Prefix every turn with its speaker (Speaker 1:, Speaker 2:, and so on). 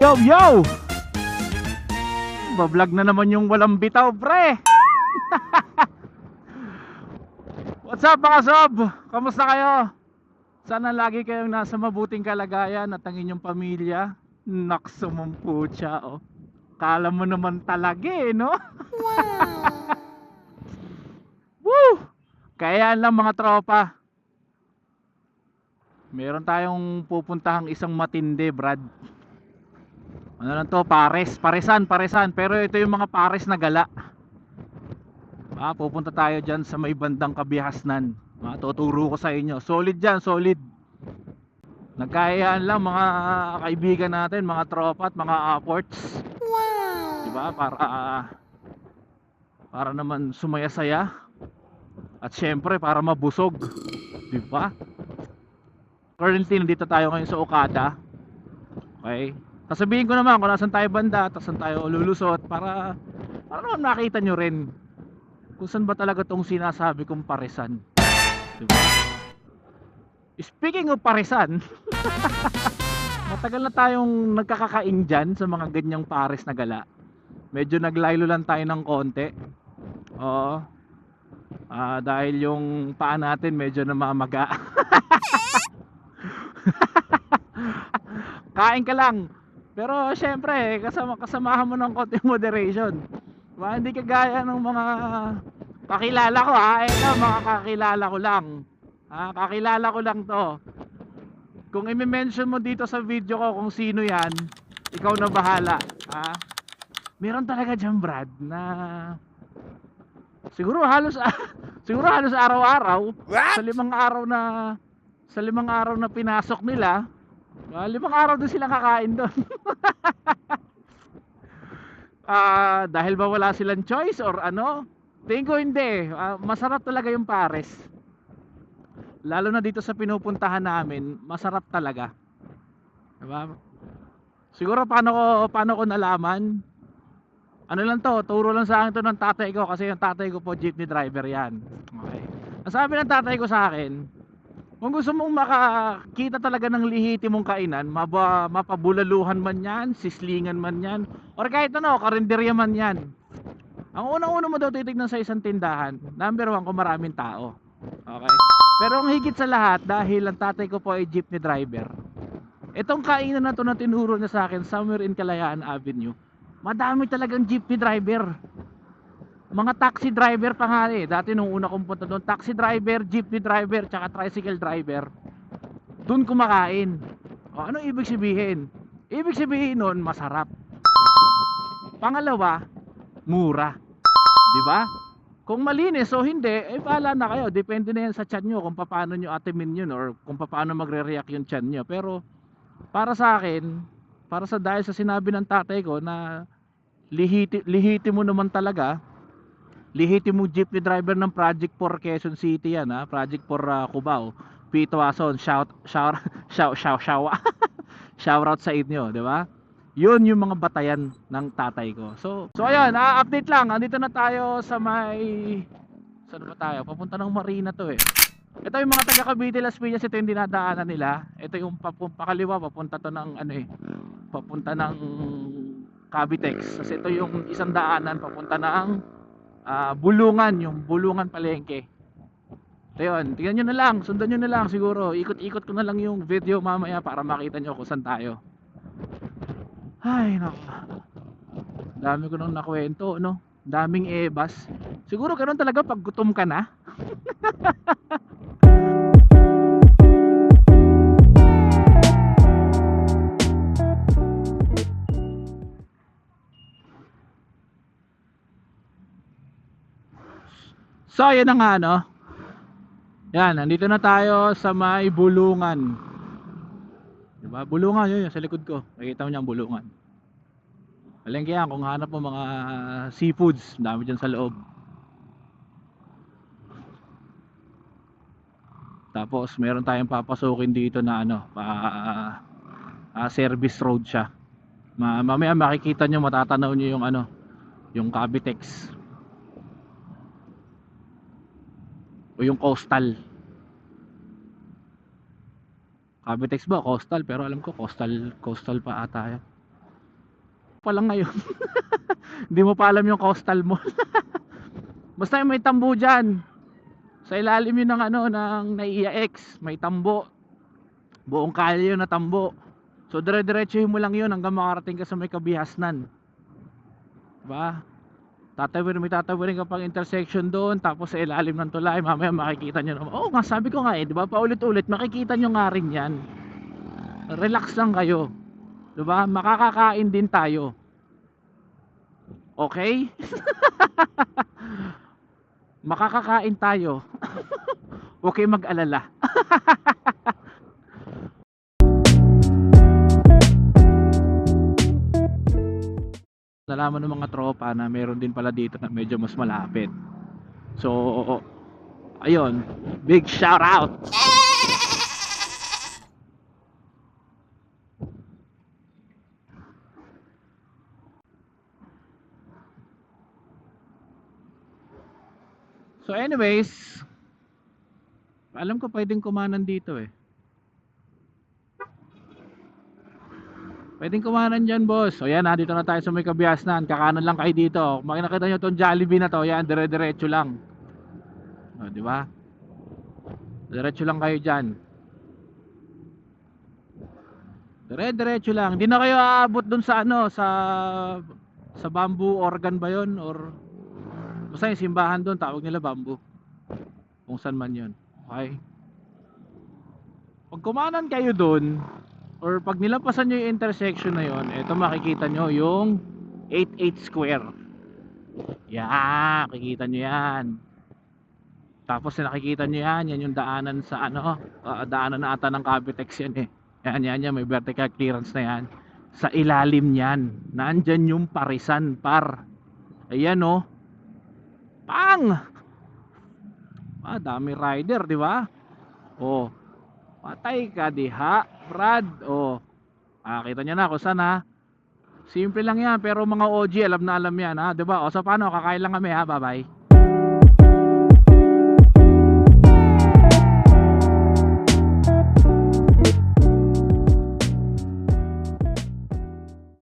Speaker 1: Yo, yo! Bablog na naman yung walang bitaw, pre! What's up mga sob? Kamusta kayo? Sana lagi kayong nasa mabuting kalagayan at ang inyong pamilya. Naksumumpucha, oh. Kala mo naman talaga no? Woo! Kaya lang mga tropa, meron tayong pupuntahang isang matindi, Brad. Ano lang to, paresan. Pero ito yung mga pares na gala. Pupunta tayo dyan sa may bandang Kabihasnan. Tuturo ko sa inyo. Solid dyan, solid. Nagkayaan lang mga kaibigan natin, mga tropa at mga apports. Wow! Diba? Para naman sumaya-saya. At syempre para mabusog. Diba? Currently nandito tayo ngayon sa Okada. Okay? Sasabihin ko naman kung nasan tayo banda, saan tayo lulusot para naman makita nyo rin kung saan ba talaga tong sinasabi kong paresan. Diba? Speaking of paresan, matagal na tayong nagkakakain dyan sa mga ganyang pares na gala. Medyo naglaylo lang tayo ng konti. Oo. Dahil yung paa natin medyo namamaga. Kain ka lang. Pero syempre, kasamahan mo ng konting moderation. Diba? Hindi kagaya ng mga kakilala ko ito mga kakilala ko lang. Kakilala ko lang to. Kung i-mention mo dito sa video ko kung sino yan, ikaw na bahala. Meron talaga dyan, Brad, na siguro halos araw-araw. Sa limang araw na pinasok nila, 5 araw din silang kakain doon. Dahil ba wala silang choice or ano? Tingin ko hindi. Masarap talaga yung pares. Lalo na dito sa pinupuntahan namin, masarap talaga. Diba? Siguro paano ko nalaman? Ano lang to, turo lang sa akin to ng tatay ko kasi yung tatay ko po jeepney driver yan. Okay. Ang sabi ng tatay ko sa akin, kung gusto mong makakita talaga ng lihitimong kainan, mapabulaluhan man yan, sislingan man yan, or kahit ano, karinderya man yan. Ang unang-una mo daw titignan sa isang tindahan, number 1 kung maraming tao. Okay? Pero ang higit sa lahat, dahil ang tatay ko po ay jeepney driver, itong kainan na to na tinuro niya sa akin somewhere in Kalayaan Avenue, madami talagang jeepney driver. Mga taxi driver pa nga dati nung una kong punta doon, taxi driver, jeepney driver, tsaka tricycle driver, doon kumakain. Ano ibig sabihin? Ibig sabihin nun, masarap. Pangalawa, mura. Diba? Kung malinis o hindi, bahala na kayo. Depende na yan sa tiyan nyo kung paano nyo atimin yun or kung paano magre-react yung tiyan nyo. Pero para sa akin, dahil sa sinabi ng tatay ko na lihiti mo naman talaga, lihiti mo jeepney driver ng Project 4 Quezon City yan, Project 4 Cubao, Pito Ason, shout out sa inyo, di ba? Yun yung mga batayan ng tatay ko. So ayun, update lang. Andito na tayo sa saan ba tayo? Papunta ng Marina to eh. Ito yung mga taga Cavite Las Piñas, ito yung dinadaanan nila. Ito yung pakaliwa, papunta to ng papunta ng Cavitex. Kasi ito yung isang daanan papunta ng Bulungan, yung Bulungan Palengke. Ito yun, tingnan nyo na lang, sundan nyo na lang siguro. Ikot-ikot ko na lang yung video mamaya para makita nyo kung saan tayo. Ay, nako. Dami ko nang nakwento, no? Daming ebas. Siguro ganoon talaga pag gutom ka na. So, yan na nga, no? Yan, nandito na tayo sa may Bulungan. Diba? Bulungan, yun sa likod ko. Nakikita mo niya ang bulungan. Palengke yan, kung hanap mo mga seafoods, dami dyan sa loob. Tapos meron tayong papasukin dito na service road siya. Mamaya makikita nyo, matatanaw nyo yung yung Cavitex o yung coastal. Cavitex ba? Coastal, pero alam ko coastal pa ata yan. pa lang ngayon. Hindi mo pa alam yung coastal mo. Basta yung may tambo dyan. Sa ilalim yun ng ano, ng Naiya X, may tambo. Buong kalye yun na tambo. So dire-diretsuhin mo lang yun hanggang makarating ka sa may Kabihasnan. Diba? May tatawirin ka pang intersection doon, tapos sa ilalim ng tulay, mamaya makikita nyo naman. Oo nga, sabi ko nga diba, paulit-ulit, makikita nyo nga rin yan. Relax lang kayo. Diba? Makakakain din tayo. Okay? Makakakain tayo. Okay, mag-alala. Nalaman ng mga tropa na meron din pala dito na medyo mas malapit. So, ayun, big shout out. So anyways, alam ko pwedeng kumanan dito eh. Pwedeng kumanan dyan, boss. O yan, dito na tayo sa may Kabihasnan. Kakanan lang kayo dito. Kung nakita nyo itong Jollibee na to, yan, dire-diretso lang. O, di ba? Diretso lang kayo dyan. Dire-diretso lang. Hindi na kayo aabot dun sa ano, sa bamboo organ ba yun? Or basta yung simbahan dun, tawag nila bamboo. Kung saan man yun. Okay? Pag kumanan kayo dun, or pag nilampasan nyo yung intersection na yon, eto makikita nyo yung 88 square. Yan, makikita nyo yan. Tapos nakikita nyo yan, yan yung daanan sa ano, daanan na ata ng Cavitex yan eh. Yan, may vertical clearance na yan. Sa ilalim yan, nandyan yung Parisan par. Ayan oh. Pang! Dami rider, di ba? Oh. Patay ka diha, Brad. Oh. Kita niyo na kung saan ha. Simple lang yan, pero mga OG alam na alam yan ha, 'di ba? O so paano, kakain lang kami ha. Bye-bye.